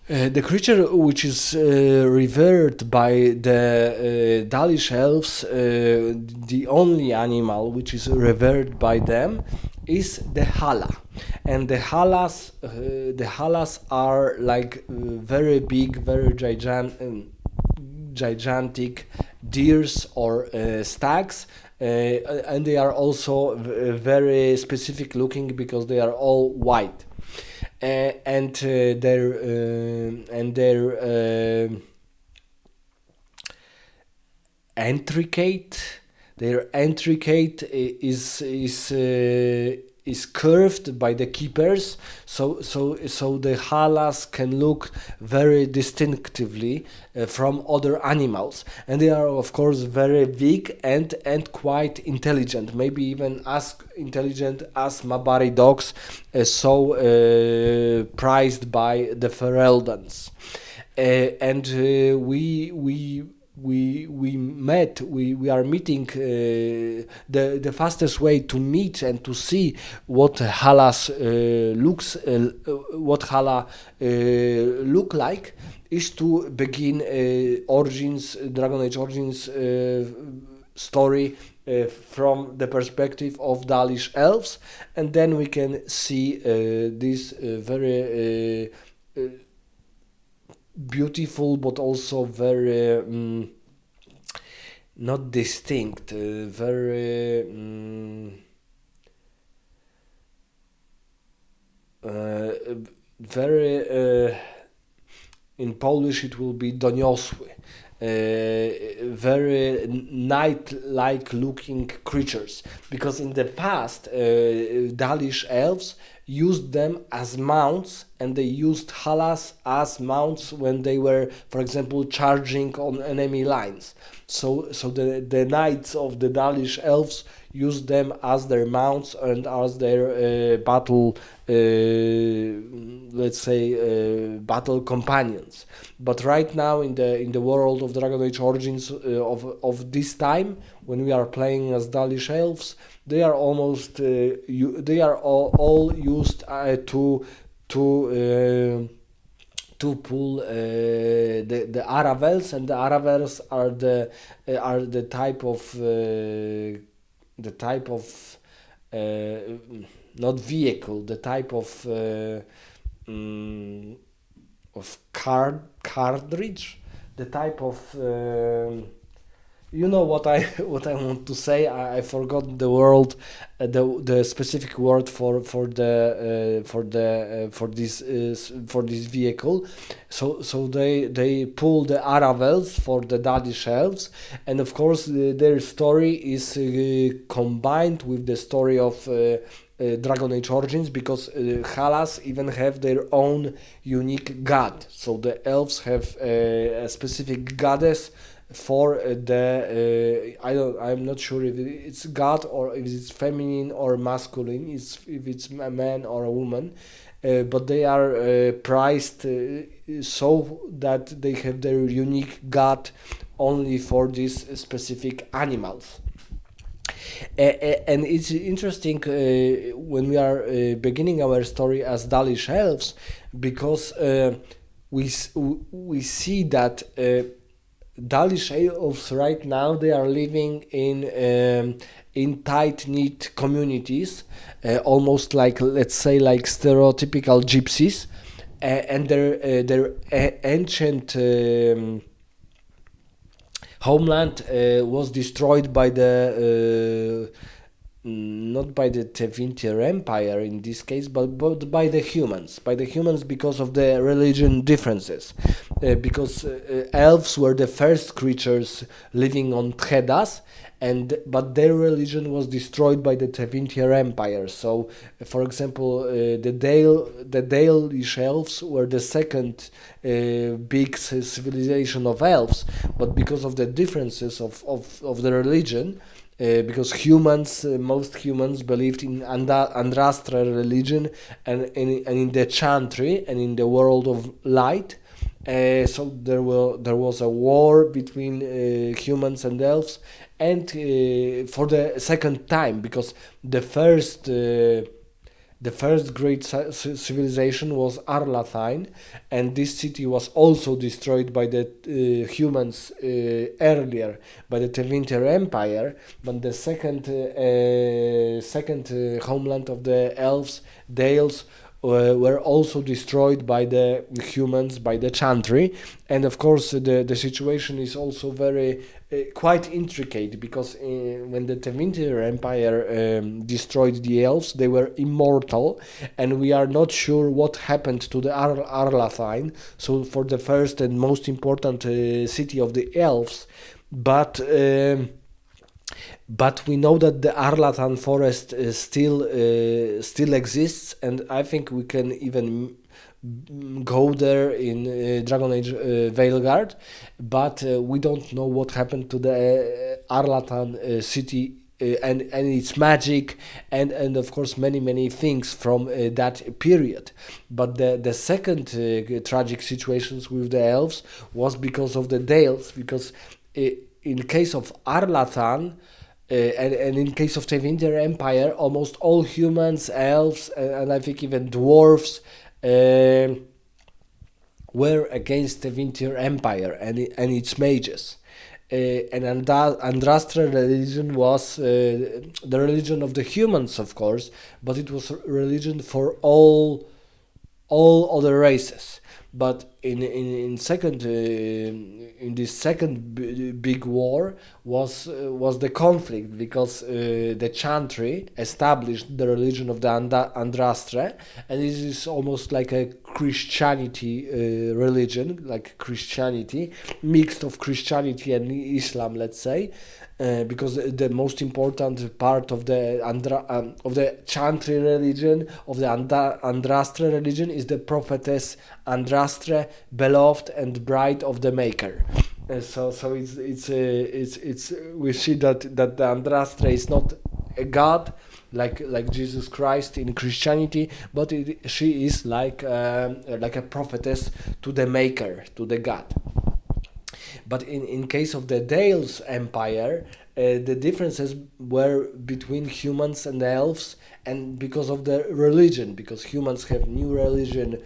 The creature which is revered by the Dalish elves, the only animal which is revered by them, is the Halla, and the Hallas are like very big, very gigantic deers or stags, and they are also very specific looking because they are all white, and their intricate their intricate is curved by the keepers, so the halas can look very distinctively from other animals, and they are of course very big and quite intelligent, maybe even as intelligent as Mabari dogs, so prized by the Fereldans. And we are meeting, the fastest way to meet and to see what Halas what Hala look like is to begin Origins, Dragon Age Origins story from the perspective of Dalish elves, and then we can see this very beautiful but also very not distinct, very uh, very in Polish it will be doniosły, very night-like looking creatures, because in the past Dalish elves used them as mounts, and they used halas as mounts when they were, for example, charging on enemy lines. So the knights of the Dalish elves used them as their mounts and as their let's say, battle companions. But right now in the world of Dragon Age Origins of this time, when we are playing as Dalish elves, they are almost they are all used to pull the Aravels, and the Aravels are the type of not vehicle, the type of cartridge, the type of you know what I what I want to say. I forgot the word, the specific word for this vehicle. So they pull the Aravels for the Dalish elves, and of course their story is combined with the story of Dragon Age Origins, because Halas even have their own unique god. So the elves have a specific goddess for I'm not sure if it's god or if it's feminine or masculine, if it's a man or a woman, but they are prized so that they have their unique god only for these specific animals. And it's interesting when we are beginning our story as Dalish elves, because we see that Dalish elves right now, they are living in tight knit communities, almost like, let's say, like stereotypical gypsies, and their ancient homeland was destroyed by the not by the Tevinter Empire in this case, but by the humans because of the religion differences. Because elves were the first creatures living on Thedas, but their religion was destroyed by the Tevinter Empire. So, for example, the Dalish elves were the second big civilization of elves, but because of the differences of the religion, because most humans believed in Andrastra religion and in the Chantry and in the world of light. So there was a war between humans and elves, and for the second time, because the first The first great civilization was Arlathain, and this city was also destroyed by the humans earlier by the Tevinter Empire. But the second homeland of the elves, Dales, were also destroyed by the humans, by the Chantry. And of course the situation is also very quite intricate, because when the Tevinter Empire destroyed the elves, they were immortal, and we are not sure what happened to the Arlathain, so for the first and most important city of the elves. But we know that the Arlatan forest still exists, and I think we can even go there in Dragon Age Veilguard, but we don't know what happened to the Arlatan city, and its magic, and of course many things from that period. But the second tragic situations with the elves was because of the Dales, because in case of Arlatan, and in case of Tevinter Empire, almost all humans, elves, and I think even dwarves were against the Tevinter Empire and its mages. And Andrastra religion was the religion of the humans, of course, but it was a religion for all other races. But in second in this second big war was the conflict, because the Chantry established the religion of the Andrastre, and it is almost like a Christianity religion, like Christianity mixed of Christianity and Islam, let's say. Because the most important part of the Chantry religion, of the Andrastre religion, is the prophetess Andrastre, beloved and bride of the Maker. So it's we see that the Andrastre is not a god like Jesus Christ in Christianity, but she is like a prophetess to the Maker, to the God. But in case of the Dales Empire, the differences were between humans and elves, and because of the religion, because humans have new religion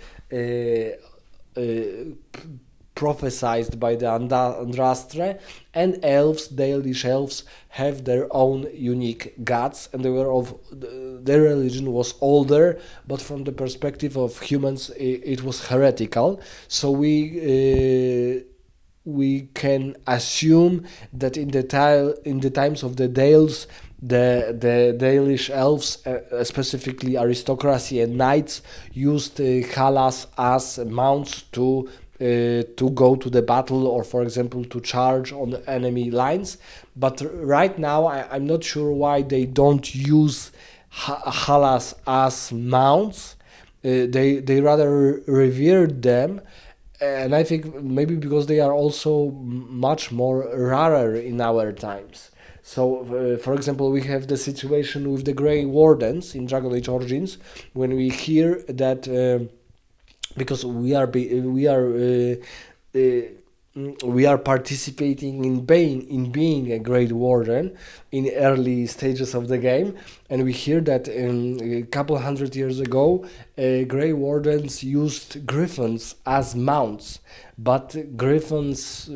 prophesied by the Andrastre, and elves, Dalish elves, have their own unique gods, and their religion was older, but from the perspective of humans, it was heretical. So we can assume that in the times of the Dales, the Dalish elves, specifically aristocracy and knights, used Hallas as mounts to go to the battle, or for example to charge on enemy lines. But right now I'm not sure why they don't use Hallas as mounts. They rather revered them, and I think maybe because they are also much more rarer in our times. So, for example, we have the situation with the Grey Wardens in Dragon Age Origins, when we hear that because we are participating in being a Great Warden in early stages of the game, and we hear that a couple hundred years ago, Grey Wardens used griffins as mounts, but griffins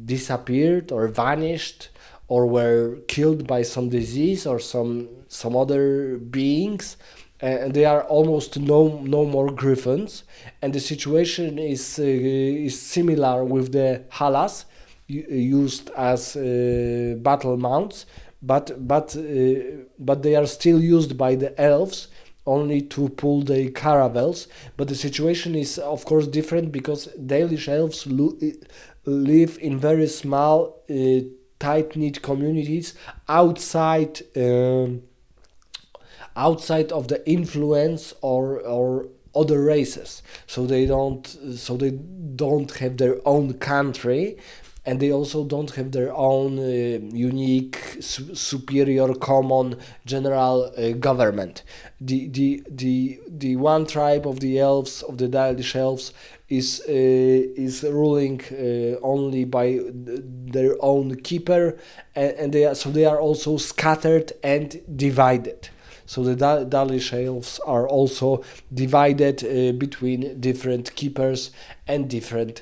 disappeared or vanished, or were killed by some disease or some other beings, and they are almost no more griffins. And the situation is similar with the Hallas used as battle mounts, but they are still used by the elves only to pull the caravels. But the situation is of course different, because Dalish elves live in very small tight-knit communities outside of the influence or other races. So they don't have their own country, and they also don't have their own unique superior common general government. The one tribe of the elves, of the Dalish elves, is ruling only by their own keeper, and they are also scattered and divided. So the Dalish elves are also divided between different keepers and different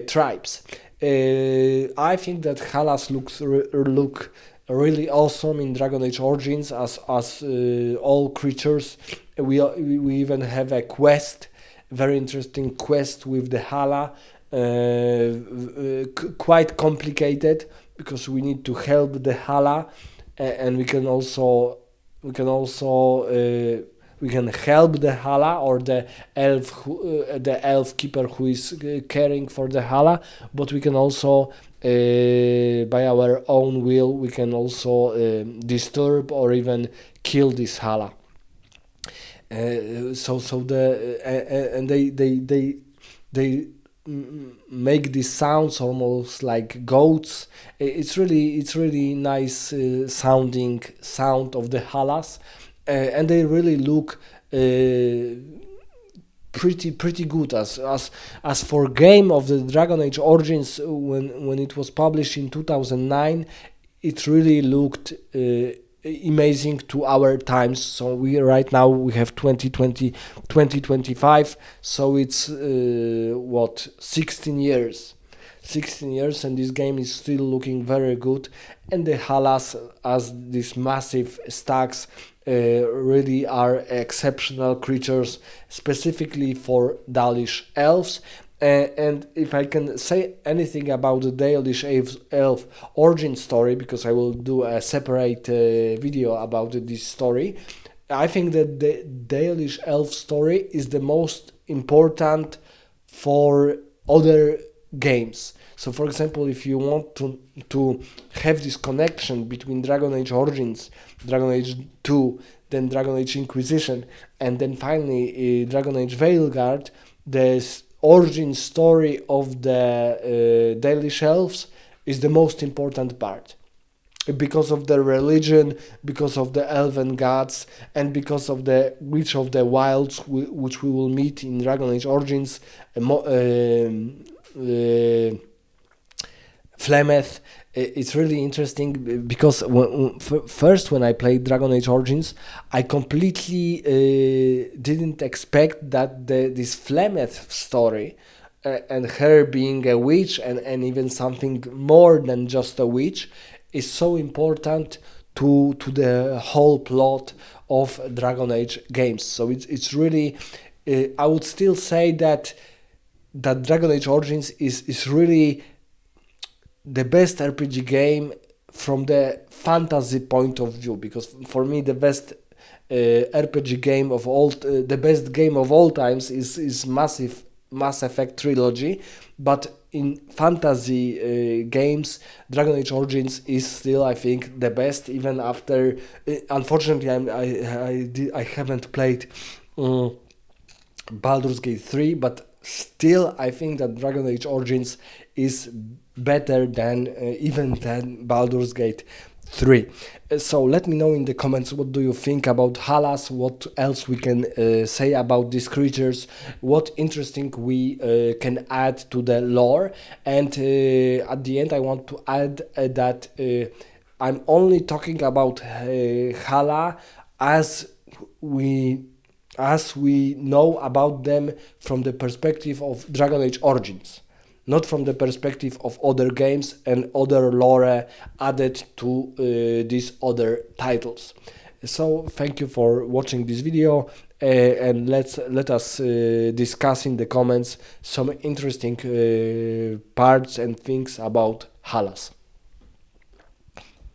tribes. I think that Hallas look really awesome in Dragon Age Origins as all creatures. We even have a quest, very interesting quest with the Halla, quite complicated because we need to help the Halla, and we can help the Halla or the elf keeper who is caring for the Halla, but we can also by our own will we can also disturb or even kill this Halla. And they make these sounds almost like goats. It's really nice sounding sound of the Hallas, and they really look pretty good as for game of the Dragon Age Origins. When it was published in 2009, it really looked amazing to our times. So we right now we have 2025, so it's 16 years, and this game is still looking very good. And the Hallas, as these massive stacks, really are exceptional creatures, specifically for Dalish elves. And if I can say anything about the Dalish elf origin story, because I will do a separate video about this story, I think that the Dalish elf story is the most important for other games. So, for example, if you want to have this connection between Dragon Age Origins, Dragon Age 2, then Dragon Age Inquisition, and then finally Dragon Age Veilguard, the origin story of the Dalish elves is the most important part, because of their religion, because of the elven gods, and because of the Witch of the Wilds, which we will meet in Dragon Age Origins, Flemeth. It's really interesting because first when I played Dragon Age Origins, I completely didn't expect that this Flemeth story and her being a witch and even something more than just a witch is so important to the whole plot of Dragon Age games. So it's really, I would still say that Dragon Age Origins is really the best RPG game from the fantasy point of view, because for me the best RPG game of all, the best game of all times is Mass Effect trilogy, but in fantasy games, Dragon Age Origins is still, I think, the best, even after. Unfortunately, I haven't played Baldur's Gate 3, but still, I think that Dragon Age Origins is better than even than Baldur's Gate 3. So let me know in the comments what do you think about Hallas, what else we can say about these creatures, what interesting we can add to the lore. And at the end I want to add that I'm only talking about Halla as we know about them from the perspective of Dragon Age Origins, not from the perspective of other games and other lore added to these other titles. So thank you for watching this video, and let us discuss in the comments some interesting parts and things about Hallas.